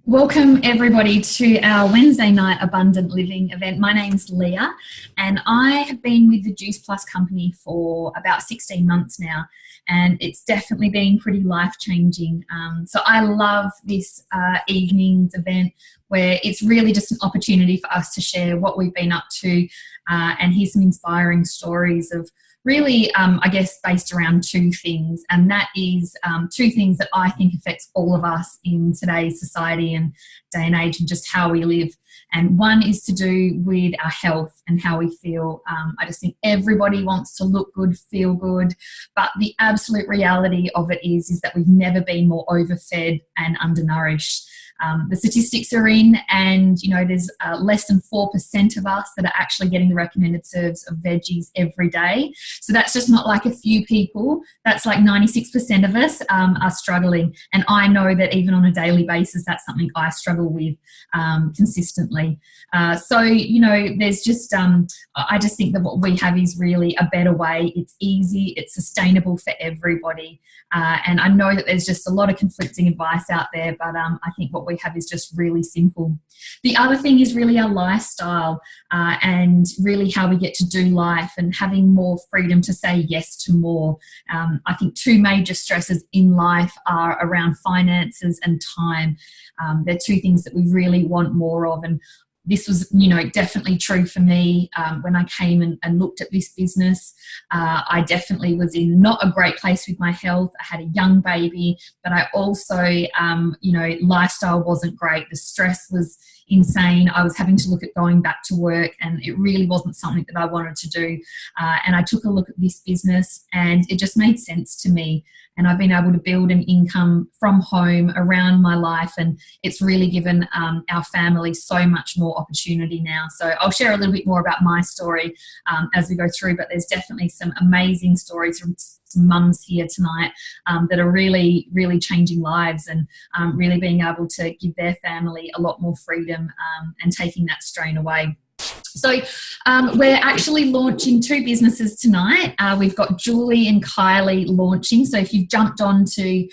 Welcome everybody to our Wednesday night Abundant Living event. My name's Leah and I have been with the Juice Plus company for about 16 months now, and it's definitely been pretty life-changing. So I love this evening's event where it's really just an opportunity for us to share what we've been up to and hear some inspiring stories of really, I guess, based around two things, and that is two things that I think affects all of us in today's society and day and age and just how we live. And one is to do with our health and how we feel. I just think everybody wants to look good, feel good, but the absolute reality of it is that we've never been more overfed and undernourished. The statistics are in, and there's less than 4% of us that are actually getting the recommended serves of veggies every day. So that's just not like a few people. That's like 96% of us are struggling, and I know that even on a daily basis that's something I struggle with consistently. So there's just I just think that what we have is really a better way. It's easy, it's sustainable for everybody, and I know that there's just a lot of conflicting advice out there, but I think what we have is just really simple. The other thing is really our lifestyle and really how we get to do life and having more freedom to say yes to more. I think two major stresses in life are around finances and time. They're two things that we really want more of, and this was, definitely true for me when I came and looked at this business. I definitely was in not a great place with my health. I had a young baby, but I also, lifestyle wasn't great. The stress was insane. I was having to look at going back to work, and it really wasn't something that I wanted to do. And I took a look at this business and it just made sense to me. And I've been able to build an income from home around my life, and it's really given our family so much more opportunity now. So I'll share a little bit more about my story as we go through, but there's definitely some amazing stories from some mums here tonight that are really, really changing lives and really being able to give their family a lot more freedom and taking that strain away. So we're actually launching two businesses tonight. We've got Julie and Kylie launching. So if you've jumped on to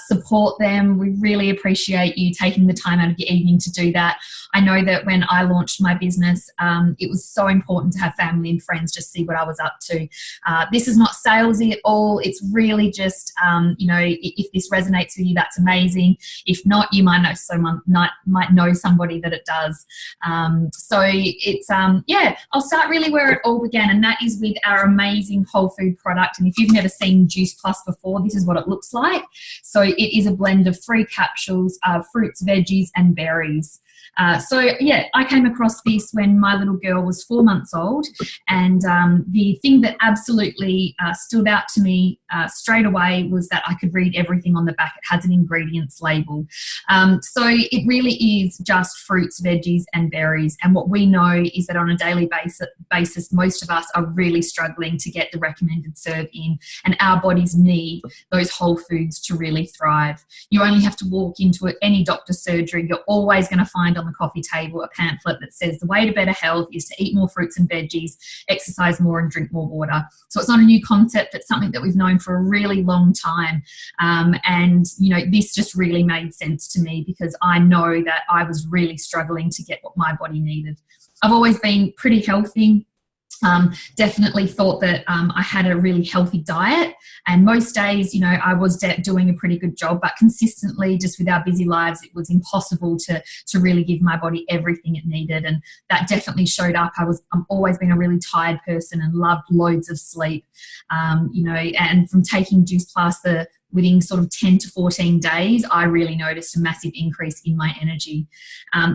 support them, we really appreciate you taking the time out of your evening to do that. I know that when I launched my business, it was so important to have family and friends just see what I was up to. This is not salesy at all. It's really just, if this resonates with you, that's amazing. If not, you might know might know somebody that it does. So it's I'll start really where it all began, and that is with our amazing whole food product. And if you've never seen Juice Plus before, this is what it looks like. So it is a blend of 3 capsules, fruits, veggies and berries. I came across this when my little girl was 4 months old, and the thing that absolutely stood out to me straight away was that I could read everything on the back. It has an ingredients label. So it really is just fruits, veggies and berries, and what we know is that on a daily basis most of us are really struggling to get the recommended serve in, and our bodies need those whole foods to really thrive. You only have to walk into any doctor's surgery, you're always going to find on the coffee table a pamphlet that says the way to better health is to eat more fruits and veggies, exercise more and drink more water. So it's not a new concept, it's something that we've known for a really long time. This just really made sense to me because I know that I was really struggling to get what my body needed. I've always been pretty healthy. Definitely thought that I had a really healthy diet, and most days, I was doing a pretty good job, but consistently, just with our busy lives, it was impossible to really give my body everything it needed, and that definitely showed up. I've always been a really tired person and loved loads of sleep, and from taking Juice Plus, within sort of 10 to 14 days, I really noticed a massive increase in my energy.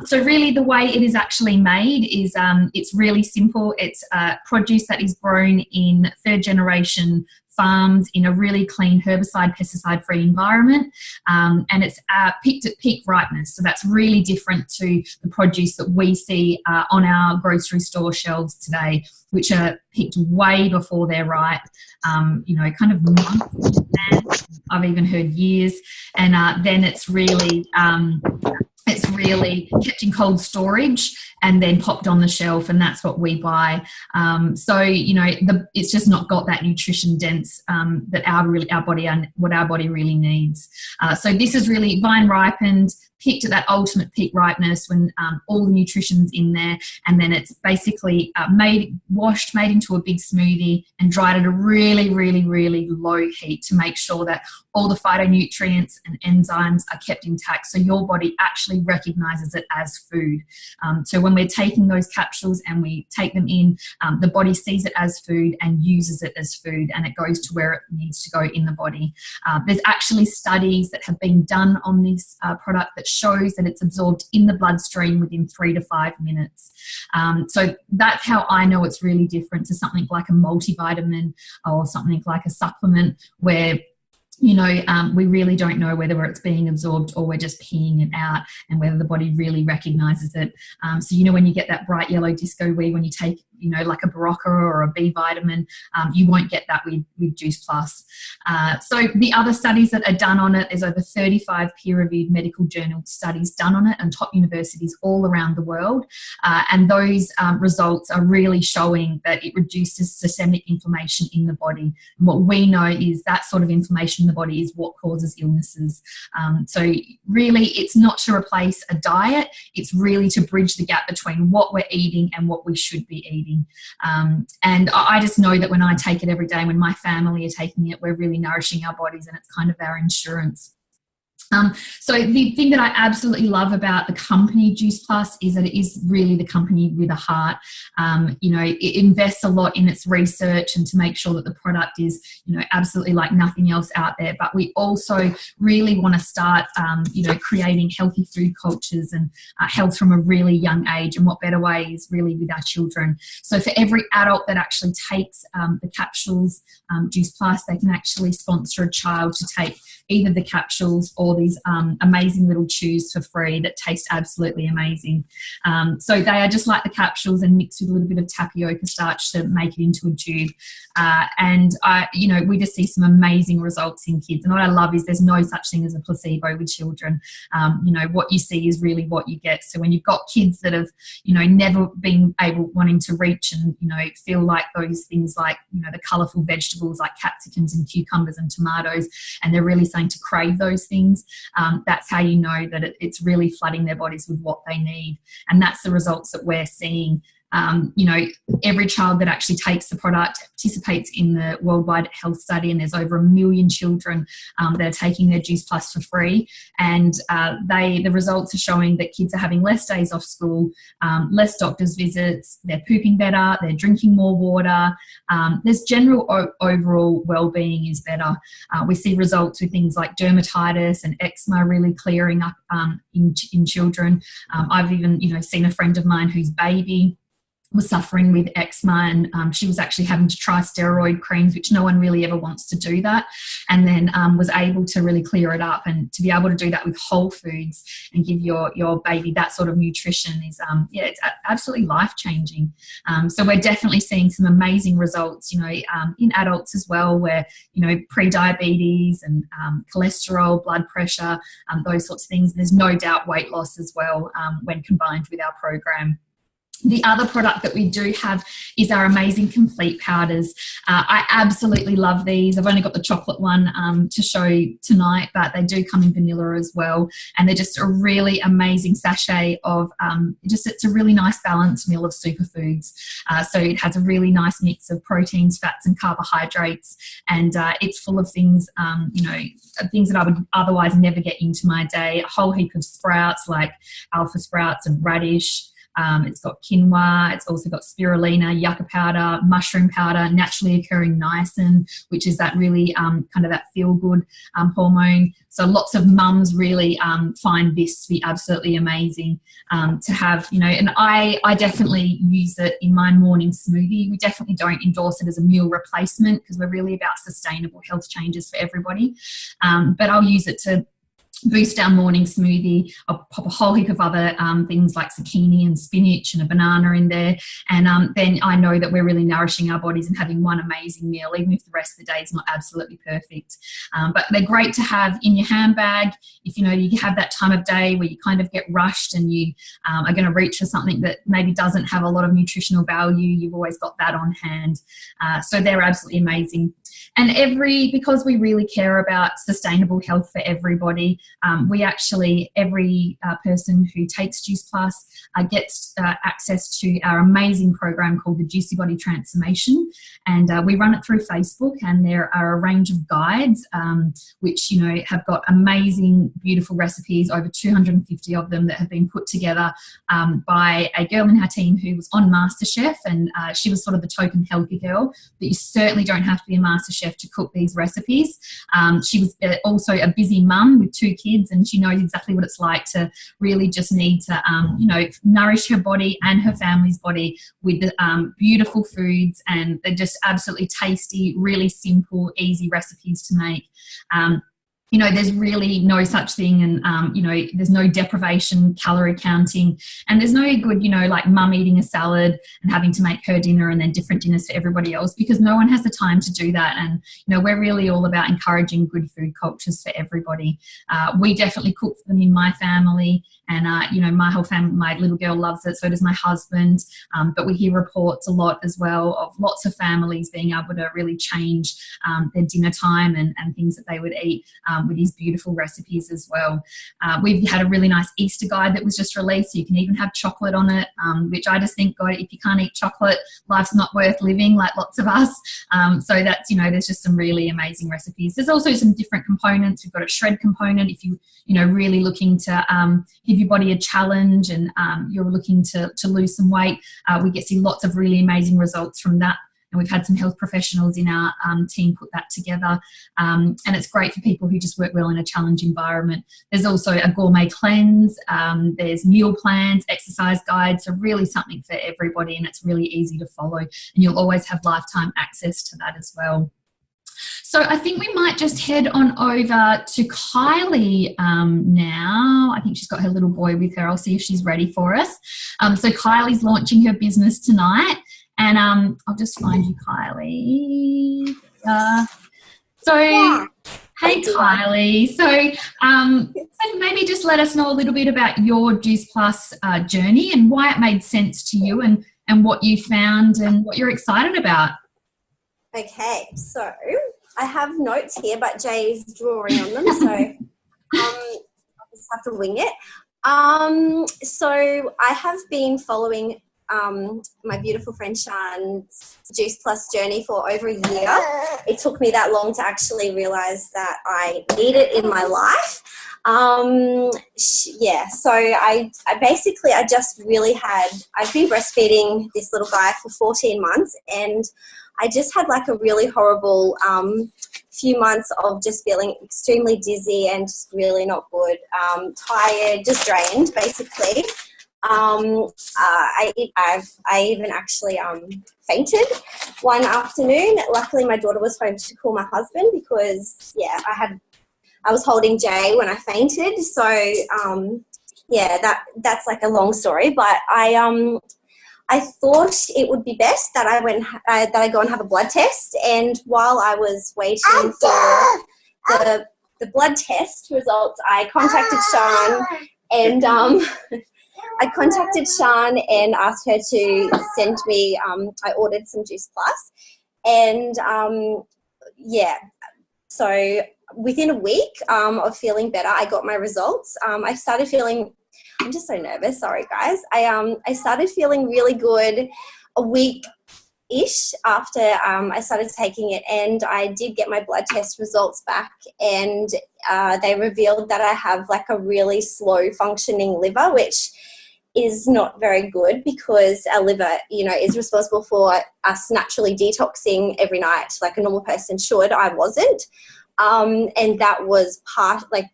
So really the way it is actually made is it's really simple. It's produce that is grown in 3rd generation farms in a really clean herbicide, pesticide-free environment, and it's picked at peak ripeness. So that's really different to the produce that we see on our grocery store shelves today, which are picked way before they're ripe, kind of months in advance. I've even heard years, and then it's really kept in cold storage and then popped on the shelf, and that's what we buy. So it's just not got that nutrition dense that what our body really needs. So this is really vine ripened, picked at that ultimate peak ripeness when all the nutrition's in there, and then it's basically washed, made into a big smoothie, and dried at a really, really, really low heat to make sure that all the phytonutrients and enzymes are kept intact, so your body actually recognizes it as food. So when we're taking those capsules and we take them in, the body sees it as food and uses it as food, and it goes to where it needs to go in the body. There's actually studies that have been done on this product that shows that it's absorbed in the bloodstream within 3 to 5 minutes. So that's how I know it's really different to something like a multivitamin or something like a supplement where we really don't know whether it's being absorbed or we're just peeing it out, and whether the body really recognizes it. So when you get that bright yellow disco wee when you take like a Berocca or a B vitamin, you won't get that with Juice Plus. So the other studies that are done on it, there's over 35 peer-reviewed medical journal studies done on it and top universities all around the world. And those results are really showing that it reduces systemic inflammation in the body. And what we know is that sort of inflammation in the body is what causes illnesses. So really, it's not to replace a diet. It's really to bridge the gap between what we're eating and what we should be eating. And I just know that when I take it every day, when my family are taking it, we're really nourishing our bodies, and it's kind of our insurance. So the thing that I absolutely love about the company Juice Plus is that it is really the company with a heart. It invests a lot in its research and to make sure that the product is, absolutely like nothing else out there. But we also really want to start, creating healthy food cultures and health from a really young age. And what better way is really with our children. So for every adult that actually takes the capsules, Juice Plus, they can actually sponsor a child to take either the capsules or these amazing little chews for free that taste absolutely amazing. So they are just like the capsules and mixed with a little bit of tapioca starch to make it into a tube. We just see some amazing results in kids. And what I love is there's no such thing as a placebo with children. What you see is really what you get. So when you've got kids that have, never been wanting to reach and, feel like those things like, the colourful vegetables like capsicums and cucumbers and tomatoes, and they're really starting to crave those things, that's how you know that it's really flooding their bodies with what they need. And that's the results that we're seeing. Every child that actually takes the product participates in the worldwide health study, and there's over 1 million children that are taking their Juice Plus for free. And the results are showing that kids are having less days off school, less doctor's visits, they're pooping better, they're drinking more water. There's general overall well-being is better. We see results with things like dermatitis and eczema really clearing up in children. I've even seen a friend of mine whose baby was suffering with eczema, and she was actually having to try steroid creams, which no one really ever wants to do that, and then was able to really clear it up. And to be able to do that with whole foods and give your baby that sort of nutrition is it's absolutely life-changing. So we're definitely seeing some amazing results in adults as well, where pre-diabetes and cholesterol, blood pressure, those sorts of things. There's no doubt weight loss as well when combined with our program. The other product that we do have is our amazing complete powders. I absolutely love these. I've only got the chocolate one to show tonight, but they do come in vanilla as well. And they're just a really amazing sachet of, it's a really nice balanced meal of superfoods. So it has a really nice mix of proteins, fats and carbohydrates. And it's full of things, things that I would otherwise never get into my day. A whole heap of sprouts like alpha sprouts and radish. It's got quinoa, it's also got spirulina, yucca powder, mushroom powder, naturally occurring niacin, which is that really kind of that feel-good hormone. So lots of mums really find this to be absolutely amazing to have, and I definitely use it in my morning smoothie. We definitely don't endorse it as a meal replacement because we're really about sustainable health changes for everybody. But I'll use it to boost our morning smoothie. I'll pop a whole heap of other things like zucchini and spinach and a banana in there. And then I know that we're really nourishing our bodies and having one amazing meal, even if the rest of the day is not absolutely perfect. But they're great to have in your handbag if, you know, you have that time of day where you kind of get rushed and you are going to reach for something that maybe doesn't have a lot of nutritional value. You've always got that on hand. So they're absolutely amazing. And because we really care about sustainable health for everybody, we actually, every person who takes Juice Plus gets access to our amazing program called the Juicy Body Transformation. And we run it through Facebook, and there are a range of guides which, you know, have got amazing, beautiful recipes, over 250 of them that have been put together by a girl in our team who was on MasterChef, and she was sort of the token healthy girl, but you certainly don't have to be a MasterChef to cook these recipes. She was also a busy mum with 2 kids, and she knows exactly what it's like to really just need to, you know, nourish her body and her family's body with beautiful foods, and they're just absolutely tasty, really simple, easy recipes to make. You know, there's really no such thing, and, you know, there's no deprivation, calorie counting, and there's no good, you know, like mum eating a salad and having to make her dinner and then different dinners for everybody else, because no one has the time to do that. And, you know, we're really all about encouraging good food cultures for everybody. We definitely cook for them in my family, and, you know, my whole family, my little girl loves it, so does my husband. But we hear reports a lot as well of lots of families being able to really change their dinner time and things that they would eat with these beautiful recipes as well. We've had a really nice Easter guide that was just released, so you can even have chocolate on it, which I just think, God, if you can't eat chocolate, life's not worth living, like lots of us. So that's, you know, there's just some really amazing recipes. There's also some different components. We've got a shred component if you know, really looking to give your body a challenge and you're looking to lose some weight. We get see lots of really amazing results from that. And we've had some health professionals in our team put that together. And it's great for people who just work well in a challenge environment. There's also a gourmet cleanse. There's meal plans, exercise guides. So really something for everybody, and it's really easy to follow. And you'll always have lifetime access to that as well. So I think we might just head on over to Kylie now. I think she's got her little boy with her. I'll see if she's ready for us. So Kylie's launching her business tonight. And I'll just find you, Kylie. Hey, Kylie. So maybe just let us know a little bit about your Juice Plus journey and why it made sense to you, and what you found and what you're excited about. Okay, so I have notes here, but Jay's drawing on them, so I'll just have to wing it. So I have been following my beautiful friend Sian's Juice Plus journey for over a year. It took me that long to actually realise that I need it in my life. So I just really I've been breastfeeding this little guy for 14 months, and I just had like a really horrible few months of just feeling extremely dizzy and just really not good, tired, just drained basically. I even actually fainted one afternoon. Luckily my daughter was home to call my husband because I was holding Jay when I fainted. So that's like a long story, but I thought it would be best that I go and have a blood test. And while I was waiting for the blood test results, I contacted Sian and I contacted Sian and asked her to send me, I ordered some Juice Plus, and so within a week of feeling better, I got my results. I started feeling, I'm just so nervous, sorry guys. I started feeling really good a week-ish after I started taking it, and I did get my blood test results back, and they revealed that I have like a really slow functioning liver, which is not very good because our liver, is responsible for us naturally detoxing every night like a normal person should. I wasn't. And that was like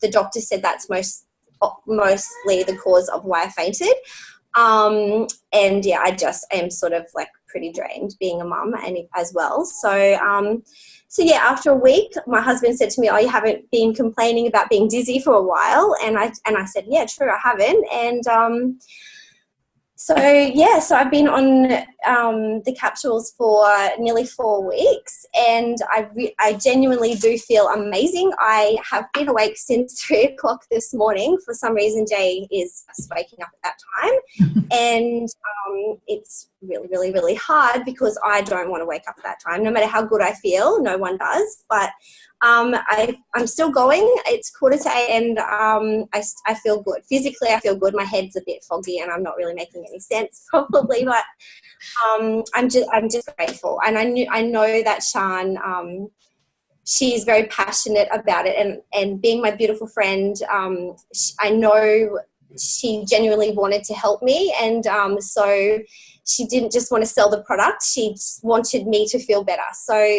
the doctor said that's mostly the cause of why I fainted. I just am sort of like pretty drained being a mum and as well. So yeah, after a week, my husband said to me, "Oh, you haven't been complaining about being dizzy for a while?" And I said, "Yeah, true, I haven't." And so I've been on the capsules for nearly 4 weeks, and I genuinely do feel amazing. I have been awake since 3 o'clock this morning. For some reason, Jay is just waking up at that time, and it's really, really, really hard because I don't want to wake up at that time. No matter how good I feel, no one does. But I'm still going. It's 7:45, and I feel good. Physically, I feel good. My head's a bit foggy, and I'm not really making any sense probably, but I'm just grateful. And I know that Shan, she's very passionate about it, and being my beautiful friend, I know she genuinely wanted to help me, and so she didn't just want to sell the product, she just wanted me to feel better. So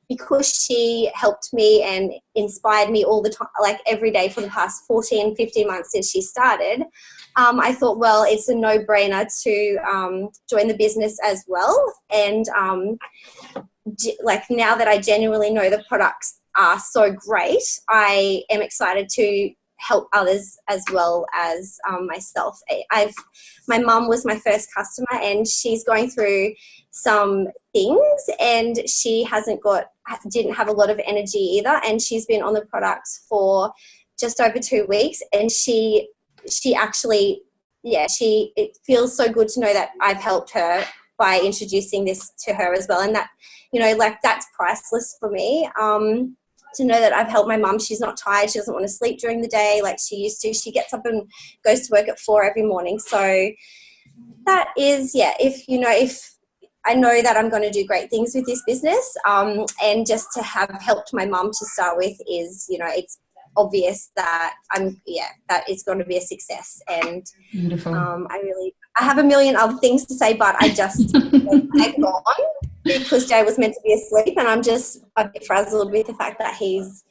because she helped me and inspired me all the time, like every day for the past 14-15 months since she started, I thought, well, it's a no-brainer to join the business as well. And like now that I genuinely know the products are so great, I am excited to help others as well as myself. My mum was my first customer, and she's going through some things, and she didn't have a lot of energy either, and she's been on the products for just over 2 weeks, and she actually, it feels so good to know that I've helped her by introducing this to her as well, and that, like, that's priceless for me. To know that I've helped my mum. She's not tired. She doesn't want to sleep during the day like she used to. She gets up and goes to work at 4 every morning. So that is, if I know that I'm going to do great things with this business, and just to have helped my mum to start with is, it's obvious that that it's going to be a success. And Beautiful. I have a million other things to say, but I just egg on because Jay was meant to be asleep, and I'm just a bit frazzled with the fact that he's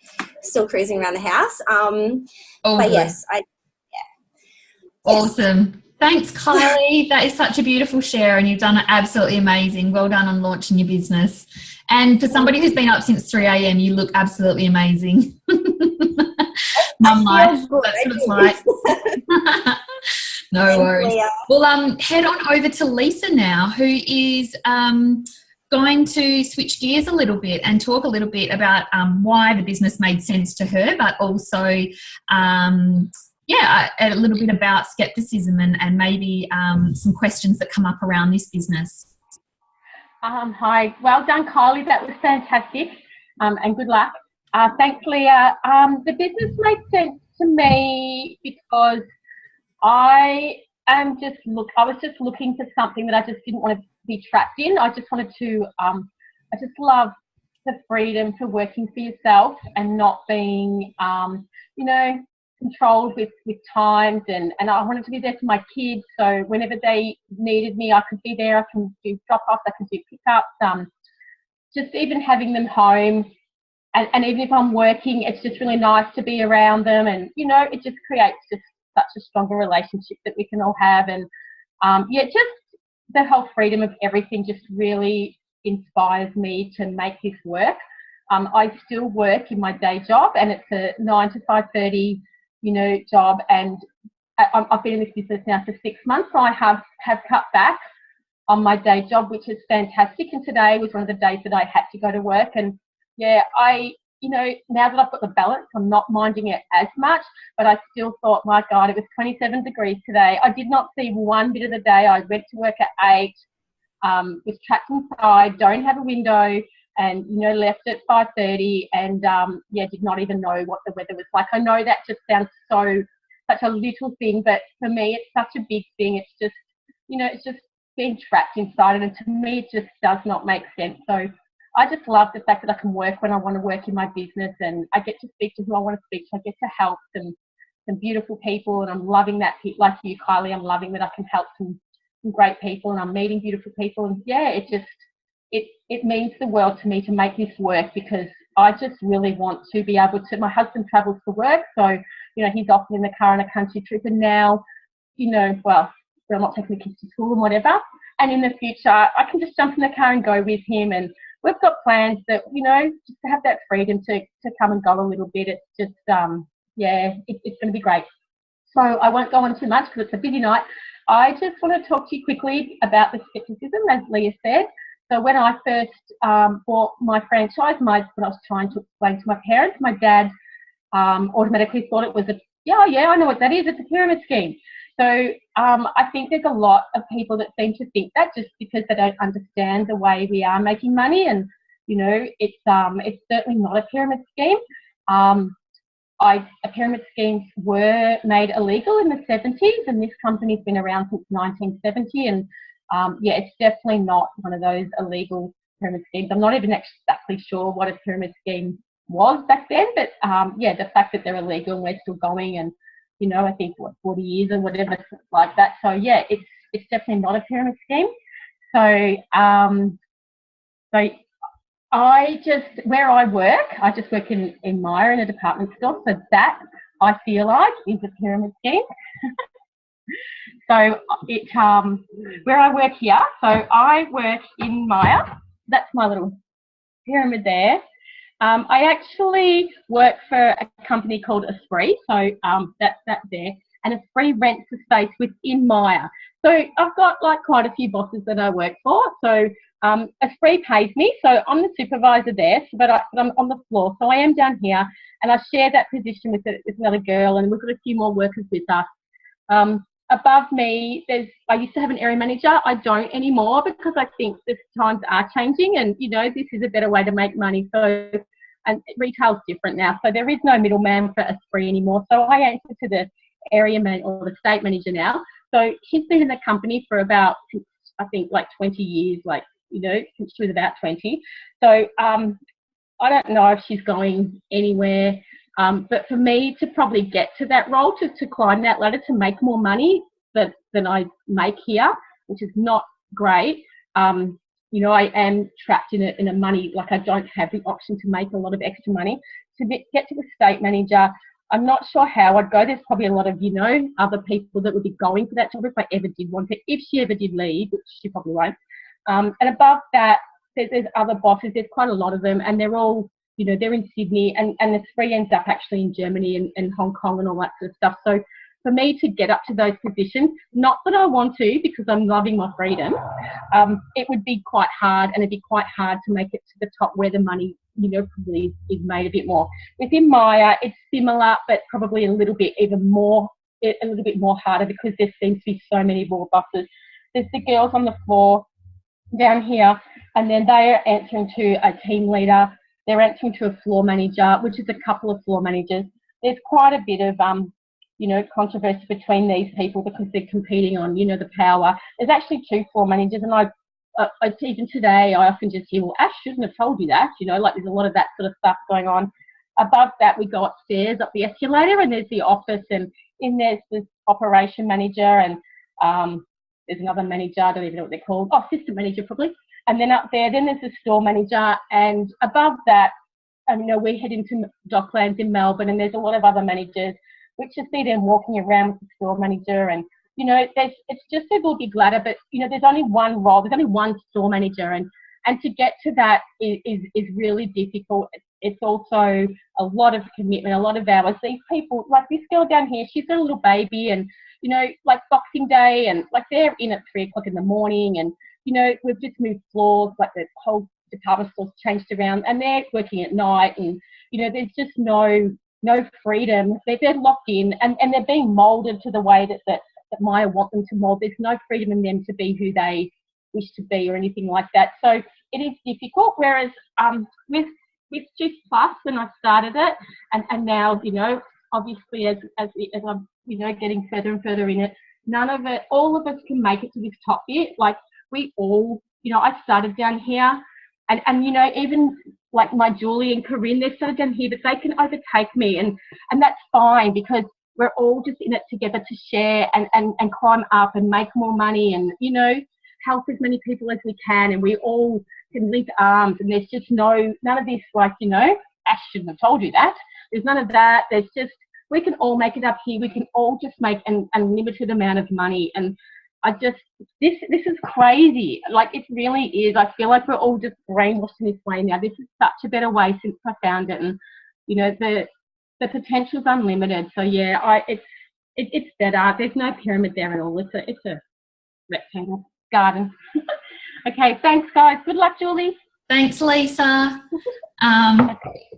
still cruising around the house. But good. yes, Awesome. Thanks, Kylie. That is such a beautiful share, and you've done it absolutely amazing. Well done on launching your business. And for somebody who's been up since 3 a.m., you look absolutely amazing. Mum life, that's what it's like. No worries. Well, head on over to Lisa now, who is going to switch gears a little bit and talk a little bit about why the business made sense to her, but also a little bit about skepticism and maybe some questions that come up around this business. Hi, well done, Kylie. That was fantastic, and good luck. Thanks, Leah. The business made sense to me because I was just looking for something that I just didn't want to be trapped in. I just wanted to, I just love the freedom for working for yourself and not being, controlled with times, and I wanted to be there for my kids. So whenever they needed me, I could be there. I can do drop-offs, I can do pick-ups, just even having them home. And even if I'm working, it's just really nice to be around them. And, it just creates just such a stronger relationship that we can all have. And, just the whole freedom of everything just really inspires me to make this work. I still work in my day job, and it's a 9 to 5:30, job. And I've been in this business now for 6 months, so I have cut back on my day job, which is fantastic. And today was one of the days that I had to go to work. And now that I've got the balance, I'm not minding it as much, but I still thought, my God, it was 27 degrees today. I did not see one bit of the day. I went to work at 8, was trapped inside, don't have a window, and, left at 5:30, and, did not even know what the weather was like. I know that just sounds such a little thing, but for me, it's such a big thing. It's just, it's just being trapped inside it, and to me, it just does not make sense. So I just love the fact that I can work when I want to work in my business, and I get to speak to who I want to speak to. I get to help some beautiful people, and I'm loving that. Like you, Kylie, I'm loving that I can help some great people, and I'm meeting beautiful people. And it means the world to me to make this work, because I just really want to be able to. My husband travels for work, so he's often in the car on a country trip, and now, I'm not taking the kids to school and whatever. And in the future, I can just jump in the car and go with him. And we've got plans that, you know, just to have that freedom to come and go a little bit. It's just, it's going to be great. So I won't go on too much because it's a busy night. I just want to talk to you quickly about the skepticism, as Leah said. So when I first bought my franchise, when I was trying to explain to my parents, my dad automatically thought it was I know what that is. It's a pyramid scheme. So I think there's a lot of people that seem to think that just because they don't understand the way we are making money, and you know, it's certainly not a pyramid scheme. Pyramid schemes were made illegal in the 70s, and this company's been around since 1970, and it's definitely not one of those illegal pyramid schemes. I'm not even exactly sure what a pyramid scheme was back then, but the fact that they're illegal and we're still going, and you know, I think 40 years or whatever like that. So it's definitely not a pyramid scheme. So where I work in Myer in a department store. So that I feel like is a pyramid scheme. So where I work here, so I work in Myer. That's my little pyramid there. I actually work for a company called Esprit, so that's that there. And Esprit rents the space within Myer. So I've got like quite a few bosses that I work for. So Esprit pays me, so I'm the supervisor there, but I'm on the floor. So I am down here, and I share that position with another girl, and we've got a few more workers with us. Above me, I used to have an area manager. I don't anymore because I think the times are changing, and you know, this is a better way to make money. So, and retail's different now, so there is no middleman for Esprit anymore. So I answer to the area man or the estate manager now. So she's been in the company for about, I think, like 20 years, like, you know, since she was about 20. So I don't know if she's going anywhere. But for me to probably get to that role, to climb that ladder, to make more money than I make here, which is not great. You know, I am trapped in a money, like I don't have the option to make a lot of extra money. To get to the estate manager, I'm not sure how I'd go. There's probably a lot of, you know, other people that would be going for that job if I ever did want it, if she ever did leave, which she probably won't. And above that, there's other bosses. There's quite a lot of them, and they're all, you know, they're in Sydney, and the Esprit ends up actually in Germany and Hong Kong and all that sort of stuff. So for me to get up to those positions, not that I want to because I'm loving my freedom, it would be quite hard, and it'd be quite hard to make it to the top where the money, you know, probably is made a bit more. Within Myer, it's similar, but probably a little bit more harder because there seems to be so many more bosses. There's the girls on the floor down here, and then they are answering to a team leader. They're answering to a floor manager, which is a couple of floor managers. There's quite a bit of, you know, controversy between these people because they're competing on, you know, the power. There's actually 2 floor managers, and even today, I often just hear, well, Ash shouldn't have told you that, you know, like there's a lot of that sort of stuff going on. Above that, we go upstairs, up the escalator, and there's the office, and in there's this operation manager, and there's another manager, I don't even know what they're called, assistant manager probably. And then up there, then there's the store manager, and above that, you know, we head into Docklands in Melbourne, and there's a lot of other managers, which you see them walking around with the store manager, and you know, it's just a little big ladder, but you know, there's only one role, there's only one store manager, and to get to that is really difficult. It's also a lot of commitment, a lot of hours. These people, like this girl down here, she's got a little baby, and you know, like Boxing Day, and like they're in at 3 o'clock in the morning, and you know, we've just moved floors, like the whole department store's changed around, and they're working at night, and you know, there's just no freedom. They're locked in, and they're being moulded to the way that Myer want them to mould. There's no freedom in them to be who they wish to be or anything like that. So it is difficult. Whereas with Juice Plus, when I started it, and now, you know, obviously as I'm, you know, getting further and further in it, all of us can make it to this top bit. Like we all, you know, I started down here, and you know, even like my Julie and Corinne, they're started down here, but they can overtake me, and that's fine because we're all just in it together to share and climb up and make more money, and you know, help as many people as we can, and we all can link arms, and there's just none of this, like, you know, Ash shouldn't have told you that. There's none of that. There's just, we can all make it up here. We can all just make an unlimited amount of money, and this is crazy. Like, it really is. I feel like we're all just brainwashed in this way now. This is such a better way since I found it, and you know, the potential's unlimited. So yeah, it's better. There's no pyramid there at all. It's a rectangle garden. Okay, thanks guys. Good luck, Julie. Thanks, Lisa.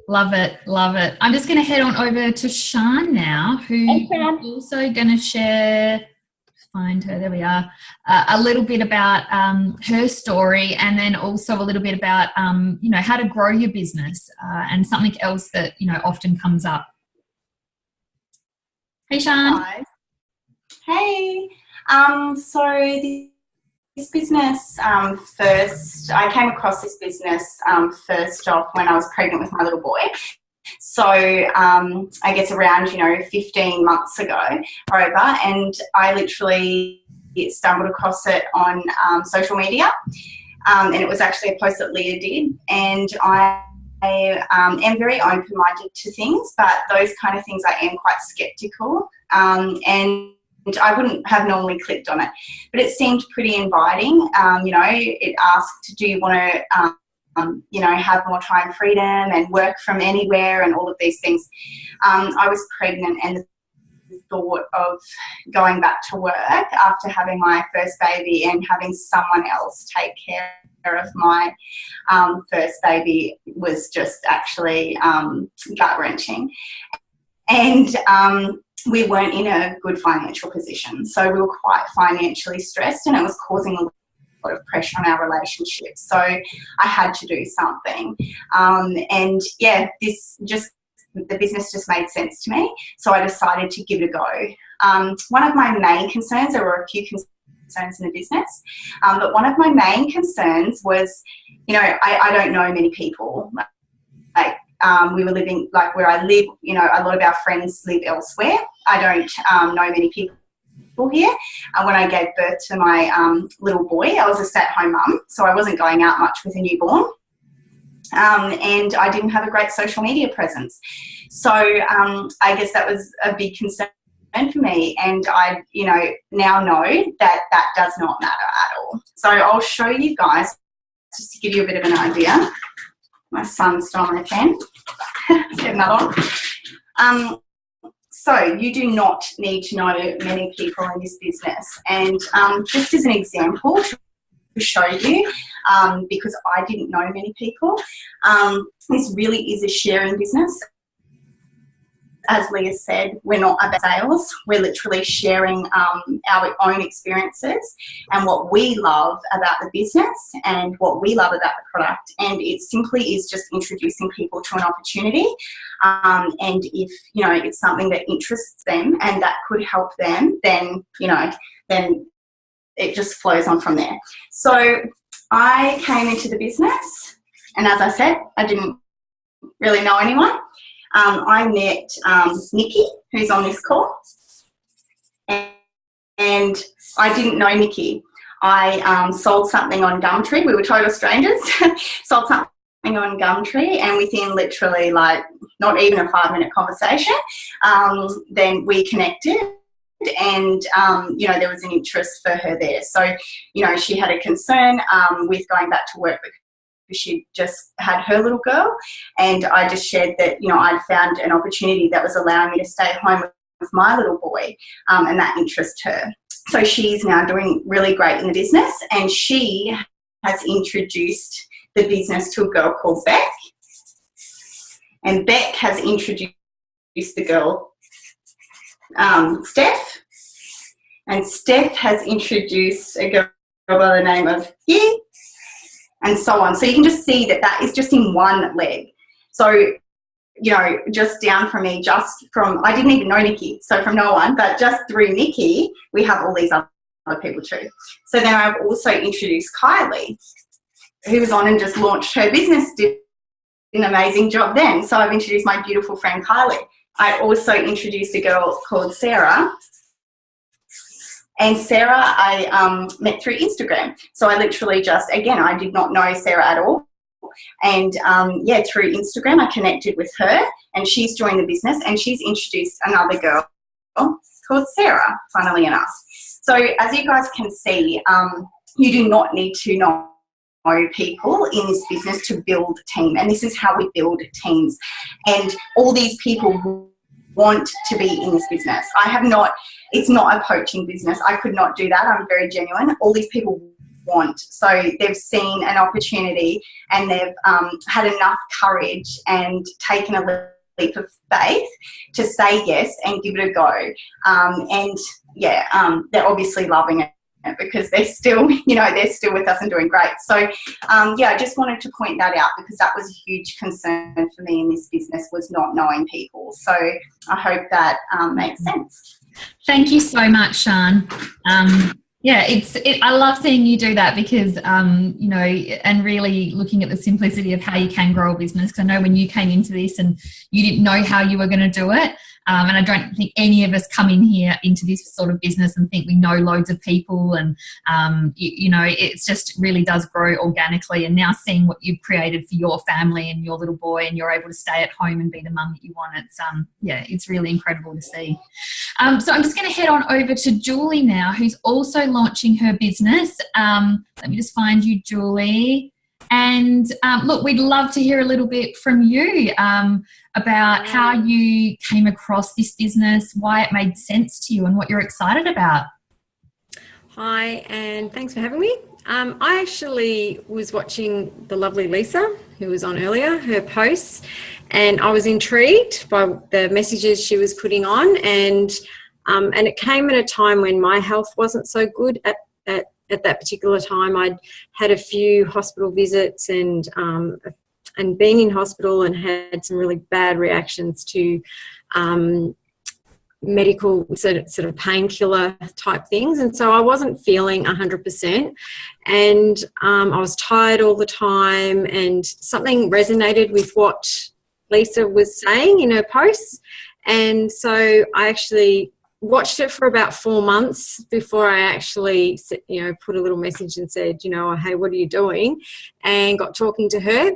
Love it. I'm just going to head on over to Sian now, who's also going to share, find her, there we are, a little bit about her story, and then also a little bit about, you know, how to grow your business and something else that, you know, often comes up. Hey, Sian. Hi. Hey. So this business, I came across this business first off when I was pregnant with my little boy. So I guess around, 15 months ago or over, and I literally stumbled across it on social media, and it was actually a post that Leah did, and I am very open-minded to things, but those kind of things I am quite skeptical, and I wouldn't have normally clicked on it, but it seemed pretty inviting. It asked, do you want to, have more time freedom and work from anywhere and all of these things. I was pregnant, and the thought of going back to work after having my first baby and having someone else take care of my first baby was just actually gut-wrenching. And we weren't in a good financial position. So we were quite financially stressed, and it was causing a lot of pressure on our relationship. So I had to do something. And yeah, the business just made sense to me. So I decided to give it a go. One of my main concerns, there were a few concerns in the business, but one of my main concerns was, I don't know many people. We were living, like where I live, a lot of our friends live elsewhere. I don't know many people here. When I gave birth to my little boy, I was a stay-at-home mum, so I wasn't going out much with a newborn. And I didn't have a great social media presence. So I guess that was a big concern for me, and I, now know that that does not matter at all. So I'll show you guys, just to give you a bit of an idea. My son stole my pen. Get another one. So you do not need to know many people in this business. And just as an example to show you, because I didn't know many people, this really is a sharing business. As Leah said, we're not about sales. We're literally sharing our own experiences and what we love about the business and what we love about the product. And it simply is just introducing people to an opportunity. And if, it's something that interests them and that could help them, then it just flows on from there. So I came into the business, and as I said, I didn't really know anyone. I met Nikki, who's on this call, and I didn't know Nikki. I sold something on Gumtree. We were total strangers. Sold something on Gumtree, and within literally not even a 5-minute conversation, then we connected. And, there was an interest for her there. So, she had a concern with going back to work because she just had her little girl, and I just shared that, I'd found an opportunity that was allowing me to stay home with my little boy, and that interests her. So she's now doing really great in the business, and she has introduced the business to a girl called Beck, and Beck has introduced the girl Steph, and Steph has introduced a girl by the name of Yi, and so on. So you can just see that is just in one leg. So, just down from me, I didn't even know Nikki, so from no one, but just through Nikki, we have all these other people too. So then I've also introduced Kylie, who was on and just launched her business, did an amazing job then. So I've introduced my beautiful friend Kylie. I also introduced a girl called Sarah. And Sarah, I met through Instagram. So I literally I did not know Sarah at all. And through Instagram, I connected with her, and she's joined the business, and she's introduced another girl called Sarah, funnily enough. So as you guys can see, you do not need to know people in this business to build a team, and this is how we build teams. And all these people want to be in this business. It's not a poaching business. I could not do that. I'm very genuine. All these people want. So they've seen an opportunity and they've had enough courage and taken a leap of faith to say yes and give it a go. They're obviously loving it because they're still with us and doing great. So, I just wanted to point that out because that was a huge concern for me in this business, was not knowing people. So I hope that makes sense. Thank you so much, Sian. I love seeing you do that because, and really looking at the simplicity of how you can grow a business. Because I know when you came into this and you didn't know how you were going to do it, and I don't think any of us come in here into this sort of business and think we know loads of people, and it just really does grow organically. And now seeing what you've created for your family and your little boy, and you're able to stay at home and be the mum that you want, it's really incredible to see. So I'm just going to head on over to Julie now, who's also launching her business. Let me just find you, Julie. And look, we'd love to hear a little bit from you about how you came across this business, why it made sense to you, and what you're excited about. Hi, and thanks for having me. I actually was watching the lovely Lisa, who was on earlier, her posts, and I was intrigued by the messages she was putting on, and it came at a time when my health wasn't so good at that particular time. I'd had a few hospital visits and been in hospital and had some really bad reactions to medical sort of painkiller type things, and so I wasn't feeling 100%, and I was tired all the time, and something resonated with what Lisa was saying in her posts, and so I actually watched it for about 4 months before I actually, put a little message and said, hey, what are you doing? And got talking to her.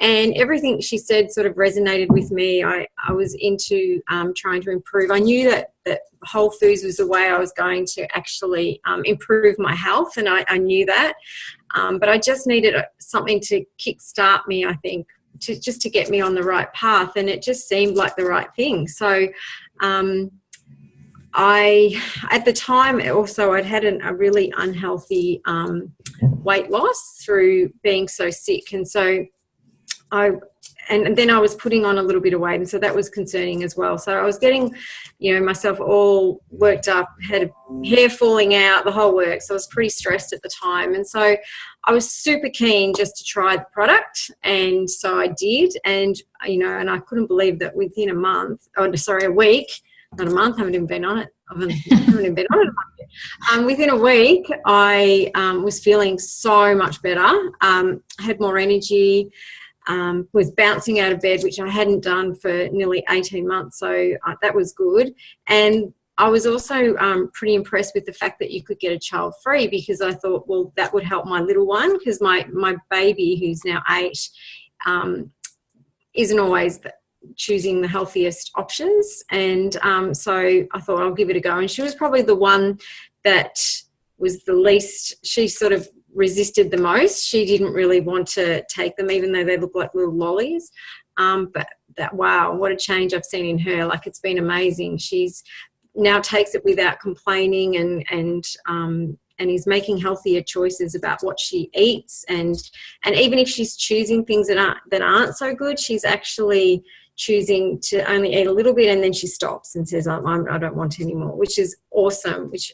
And everything she said sort of resonated with me. I was into trying to improve. I knew that Whole Foods was the way I was going to actually improve my health, and I knew that. But I just needed something to kickstart me, I think, to get me on the right path. And it just seemed like the right thing. So at the time also, I'd had a really unhealthy weight loss through being so sick. And so and then I was putting on a little bit of weight, and so that was concerning as well. So I was getting, myself all worked up, had hair falling out, the whole works. So I was pretty stressed at the time, and so I was super keen just to try the product, and so I did. And and I couldn't believe that within a week, not a month, I haven't even been on it. Within a week, I was feeling so much better. Had more energy. Was bouncing out of bed, which I hadn't done for nearly 18 months. So that was good. And I was also pretty impressed with the fact that you could get a child free, because I thought, well, that would help my little one, because my baby, who's now 8, isn't always choosing the healthiest options. And so I thought I'll give it a go. And she was probably the one that was the least, she sort of resisted the most. She didn't really want to take them, even though they look like little lollies. But wow, what a change I've seen in her. Like, it's been amazing. She's now takes it without complaining, and is making healthier choices about what she eats. And even if she's choosing things that aren't so good, she's actually choosing to only eat a little bit, and then she stops and says, I don't want any more, which is awesome, which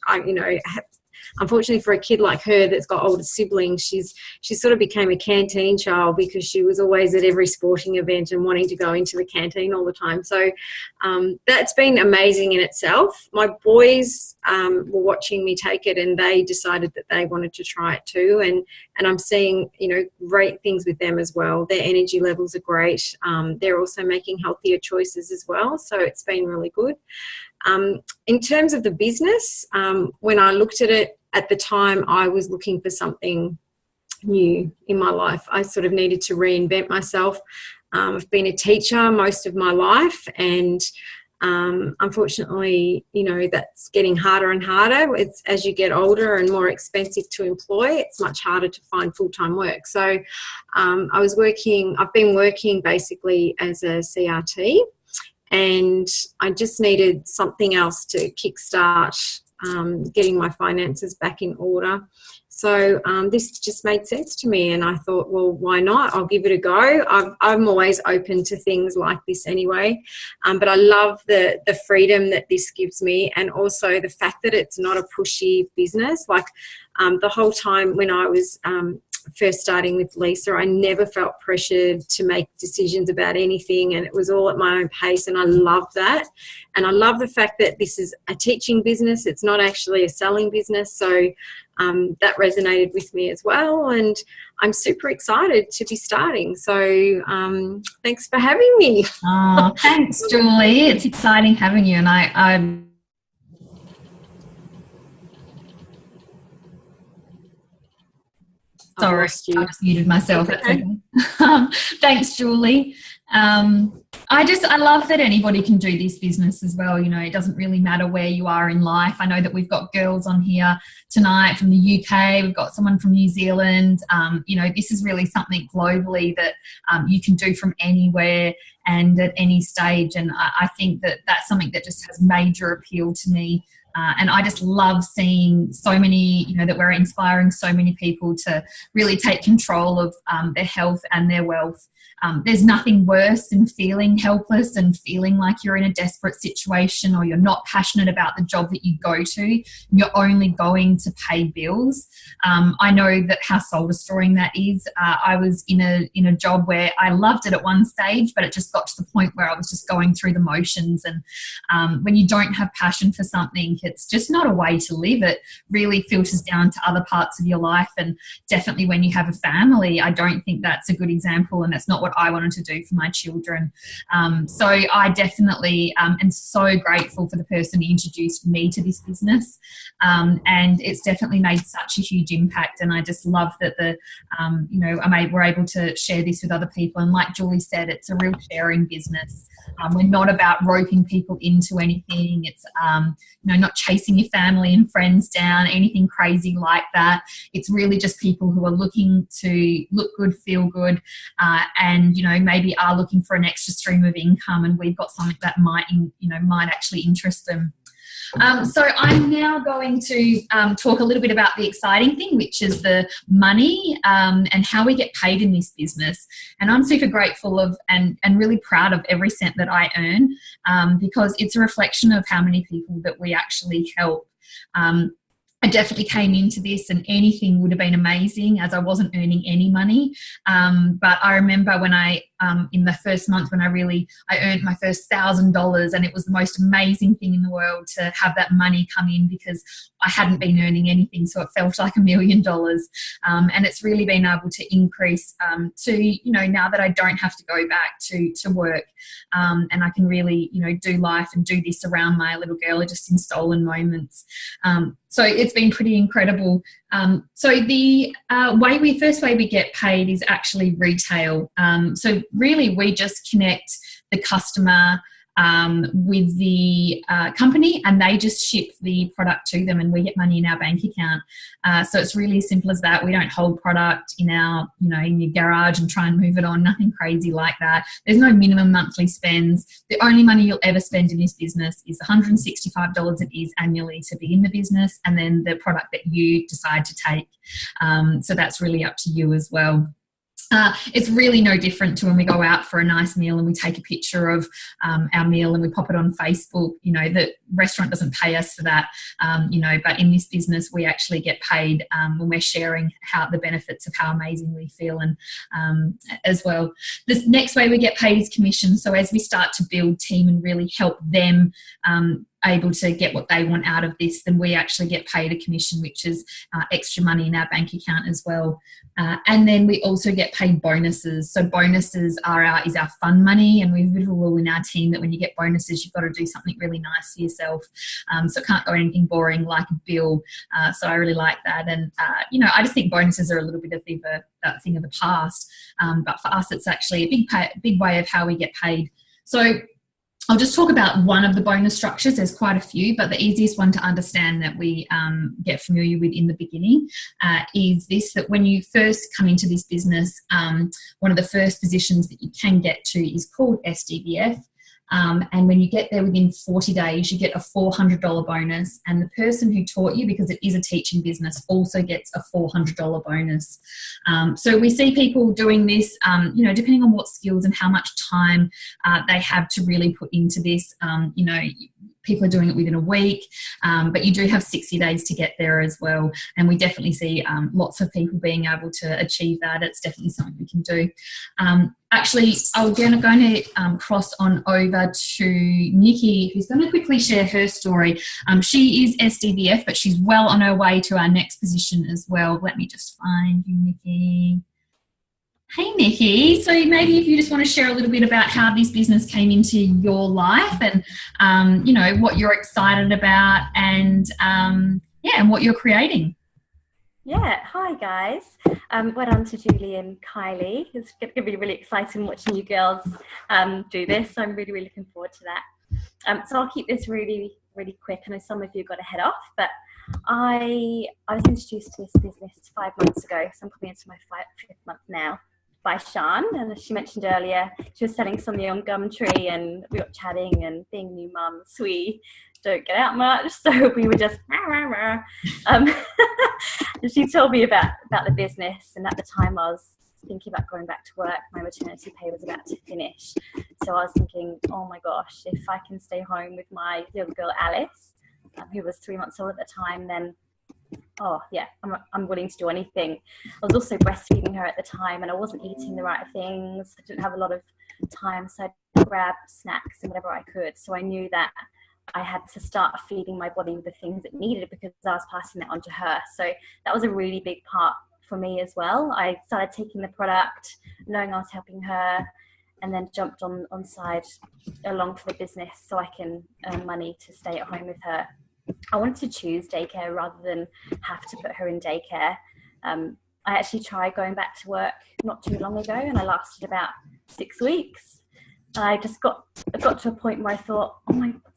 unfortunately for a kid like her that's got older siblings, she sort of became a canteen child, because she was always at every sporting event and wanting to go into the canteen all the time. So that's been amazing in itself. My boys were watching me take it, and they decided that they wanted to try it too. And I'm seeing, great things with them as well. Their energy levels are great. They're also making healthier choices as well. So it's been really good. In terms of the business, when I looked at it at the time, I was looking for something new in my life. I sort of needed to reinvent myself. I've been a teacher most of my life, and Unfortunately, you know, that's getting harder and harder. It's as you get older and more expensive to employ, it's much harder to find full-time work. So I've been working basically as a CRT, and I just needed something else to kickstart getting my finances back in order. So this just made sense to me, and I thought, well, why not? I'll give it a go. I'm always open to things like this anyway, but I love the freedom that this gives me, and also the fact that it's not a pushy business. Like the whole time when I was first starting with Lisa, I never felt pressured to make decisions about anything, and it was all at my own pace, and I love that. And I love the fact that this is a teaching business. It's not actually a selling business, so that resonated with me as well, and I'm super excited to be starting. So thanks for having me. Oh, thanks, Julie. It's exciting having you, and I sorry, I just muted myself. That's okay. Thanks, Julie. I love that anybody can do this business as well. You know, it doesn't really matter where you are in life. I know that we've got girls on here tonight from the UK. We've got someone from New Zealand. You know, this is really something globally that you can do from anywhere and at any stage. And I think that that's something that just has major appeal to me. And I just love seeing so many, you know, that we're inspiring so many people to really take control of their health and their wealth. There's nothing worse than feeling helpless and feeling like you're in a desperate situation, or you're not passionate about the job that you go to. You're only going to pay bills. I know that how soul destroying that is. I was in a job where I loved it at one stage, but it just got to the point where I was just going through the motions. And when you don't have passion for something, it's just not a way to live. It really filters down to other parts of your life, and definitely when you have a family, I don't think that's a good example, and that's not what I wanted to do for my children. So I definitely am so grateful for the person who introduced me to this business, and it's definitely made such a huge impact. And I just love that you know, we're able to share this with other people. And like Julie said, it's a real sharing business. We're not about roping people into anything. It's you know, not chasing your family and friends down, anything crazy like that. It's really just people who are looking to look good, feel good, and you know, maybe are looking for an extra stream of income, and we've got something that might actually interest them. So I'm now going to talk a little bit about the exciting thing, which is the money and how we get paid in this business. And I'm super grateful of and really proud of every cent that I earn, because it's a reflection of how many people that we actually help. I definitely came into this and anything would have been amazing, as I wasn't earning any money. But I remember when in the first month when I earned my first $1,000, and it was the most amazing thing in the world to have that money come in, because I hadn't been earning anything. So it felt like $1 million. And it's really been able to increase to, you know, now that I don't have to go back to work, and I can really, you know, do life and do this around my little girl, just in stolen moments. So it's been pretty incredible. So the first way we get paid is actually retail. So really we just connect the customer with the company, and they just ship the product to them, and we get money in our bank account. So it's really as simple as that. We don't hold product in in your garage and try and move it on. Nothing crazy like that. There's no minimum monthly spends. The only money you'll ever spend in this business is $165 it is annually to be in the business, and then the product that you decide to take. So that's really up to you as well. It's really no different to when we go out for a nice meal and we take a picture of our meal and we pop it on Facebook. You know, the restaurant doesn't pay us for that, but in this business we actually get paid when we're sharing the benefits of how amazing we feel. And as well, this next way we get paid is commission. So as we start to build team and really help them able to get what they want out of this, then we actually get paid a commission, which is extra money in our bank account as well. And then we also get paid bonuses. So bonuses is our fun money, and we've a little rule in our team that when you get bonuses, you've got to do something really nice for yourself. So it can't go anything boring like a bill. So I really like that. And, I just think bonuses are a little bit of a thing of the past. But for us, it's actually a big way of how we get paid. So I'll just talk about one of the bonus structures. There's quite a few, but the easiest one to understand that we get familiar with in the beginning is this, that when you first come into this business, one of the first positions that you can get to is called SDVF. And when you get there within 40 days, you get a $400 bonus. And the person who taught you, because it is a teaching business, also gets a $400 bonus. So we see people doing this, depending on what skills and how much time they have to really put into this. People are doing it within a week, but you do have 60 days to get there as well. And we definitely see lots of people being able to achieve that. It's definitely something we can do. Actually, I'm going to cross on over to Nikki, who's going to quickly share her story. She is SDVF, but she's well on her way to our next position as well. Let me just find you, Nikki. Hey, Nikki. So maybe if you just want to share a little bit about how this business came into your life and, what you're excited about and what you're creating. Yeah, hi guys. Well done to Julie and Kylie. It's going to be really exciting watching you girls do this. I'm really, really looking forward to that. So I'll keep this really, really quick. I know some of you got to head off, but I was introduced to this business 5 months ago, so I'm coming into my fifth month now, by Sean. And as she mentioned earlier, she was selling something on Gumtree and we got chatting, and being new mums, we don't get out much, so we were just she told me about the business, and at the time I was thinking about going back to work. My maternity pay was about to finish, so I was thinking, oh my gosh, if I can stay home with my little girl Alice, who was 3 months old at the time, then I'm willing to do anything. I was also breastfeeding her at the time, and I wasn't eating the right things. I didn't have a lot of time, so I'd grab snacks and whatever I could. So I knew that I had to start feeding my body with the things it needed, because I was passing that on to her. So that was a really big part for me as well. I started taking the product, knowing I was helping her, and then jumped on side along for the business so I can earn money to stay at home with her. I wanted to choose daycare rather than have to put her in daycare. I actually tried going back to work not too long ago, and I lasted about 6 weeks. I got to a point where I thought,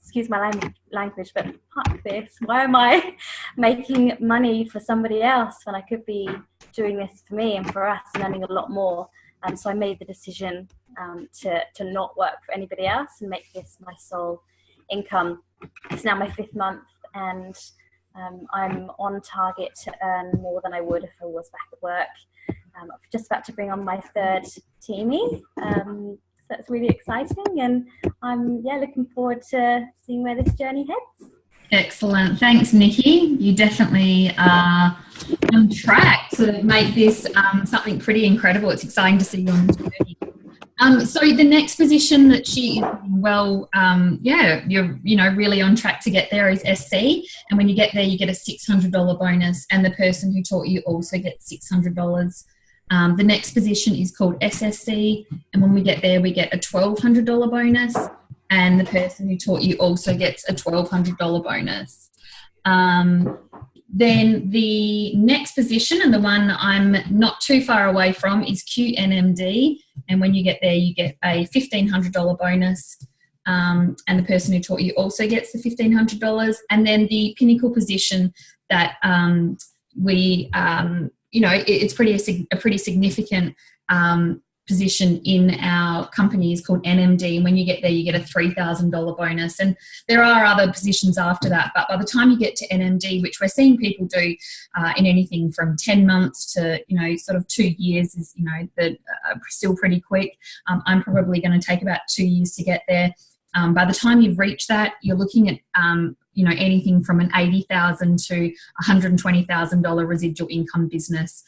excuse my language, but fuck this. Why am I making money for somebody else when I could be doing this for me and for us and earning a lot more? So I made the decision to not work for anybody else and make this my sole income. It's now my 5th month, and I'm on target to earn more than I would if I was back at work. I'm just about to bring on my 3rd teamie. So that's really exciting, and I'm looking forward to seeing where this journey heads. Excellent. Thanks, Nikki. You definitely are on track to make this something pretty incredible. It's exciting to see you on the journey. So the next position that she is you're really on track to get there is SC. And when you get there, you get a $600 bonus, and the person who taught you also gets $600. The next position is called SSC, and when we get there, we get a $1,200 bonus, and the person who taught you also gets a $1,200 bonus. Then the next position, and the one I'm not too far away from, is QNMD, and when you get there, you get a $1,500 bonus, and the person who taught you also gets the $1,500. And then the pinnacle position that it's a pretty significant position in our company is called NMD. And when you get there, you get a $3,000 bonus. And there are other positions after that. But by the time you get to NMD, which we're seeing people do in anything from 10 months to, sort of 2 years is, still pretty quick. I'm probably going to take about 2 years to get there. By the time you've reached that, you're looking at anything from an $80,000 to $120,000 residual income business.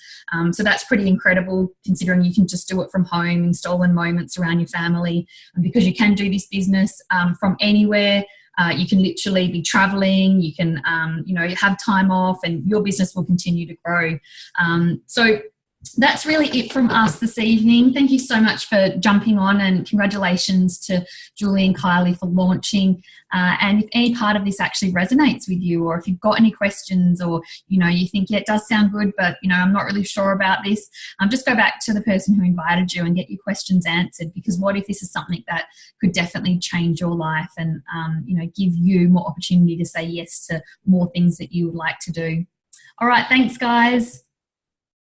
So that's pretty incredible, considering you can just do it from home in stolen moments around your family. And because you can do this business from anywhere, you can literally be traveling, you can, have time off, and your business will continue to grow. So that's really it from us this evening. Thank you so much for jumping on, and congratulations to Julie and Kylie for launching. And if any part of this actually resonates with you, or if you've got any questions, or you think, yeah, it does sound good, but I'm not really sure about this, just go back to the person who invited you and get your questions answered, because what if this is something that could definitely change your life and give you more opportunity to say yes to more things that you would like to do. All right, thanks guys.